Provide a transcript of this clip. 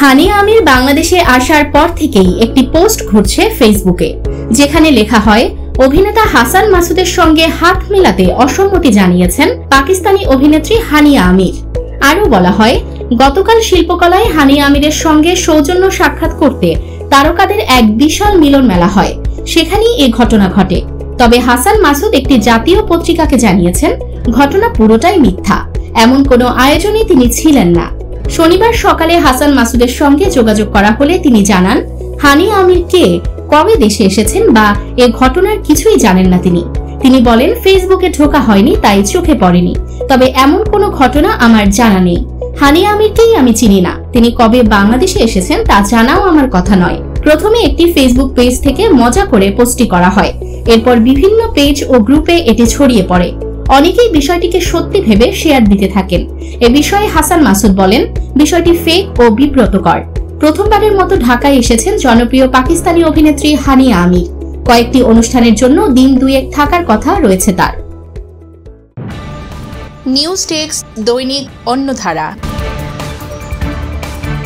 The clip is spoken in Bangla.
হানিয়া আমির বাংলাদেশে আসার পর থেকেই একটি পোস্ট ঘুরছে ফেসবুকে, যেখানে লেখা হয় অভিনেতা হাসান মাসুদের সঙ্গে হাত মেলাতে অসম্মতি জানিয়েছেন পাকিস্তানি অভিনেত্রী হানিয়া আমির। আরও বলা হয়, গতকাল শিল্পকলায় হানিয়া আমিরের সঙ্গে সৌজন্য সাক্ষাৎ করতে তারকাদের এক বিশাল মিলন মেলা হয়, সেখানেই এই ঘটনা ঘটে। তবে হাসান মাসুদ একটি জাতীয় পত্রিকাকে জানিয়েছেন ঘটনা পুরোটাই মিথ্যা, এমন কোনো আয়োজনে তিনি ছিলেন না। শনিবার সকালে হাসান মাসুদের সঙ্গে যোগাযোগ করা হলে তিনি জানান হানিয়া আমির কে, কবে দেশে এসেছেন বা এ ঘটনার কিছুই জানেন না। তিনি বলেন, ফেসবুকে ঢোকা হয়নি, তাই চোখে পড়েনি, তবে এমন কোনো ঘটনা আমার জানা নেই। হানিয়া আমিরকেই আমি চিনি না, তিনি কবে বাংলাদেশে এসেছেন তা জানাও আমার কথা নয়। প্রথমে একটি ফেসবুক পেজ থেকে মজা করে পোস্টটি করা হয়, এরপর বিভিন্ন পেজ ও গ্রুপে এটি ছড়িয়ে পড়ে। অনেকেই বিষয়টিকে সত্যি ভেবে শেয়ার দিতে থাকেন। এ বিষয়ে হাসান মাসুদ বলেন, বিষয়টি ফেক ও বিব্রতকর। প্রথমবারের মতো ঢাকায় এসেছেন জনপ্রিয় পাকিস্তানি অভিনেত্রী হানিয়া আমির। কয়েকটি অনুষ্ঠানের জন্য দিন দুয়েক থাকার কথা রয়েছে তার। নিউজ ডেস্ক, দৈনিক অন্যধারা।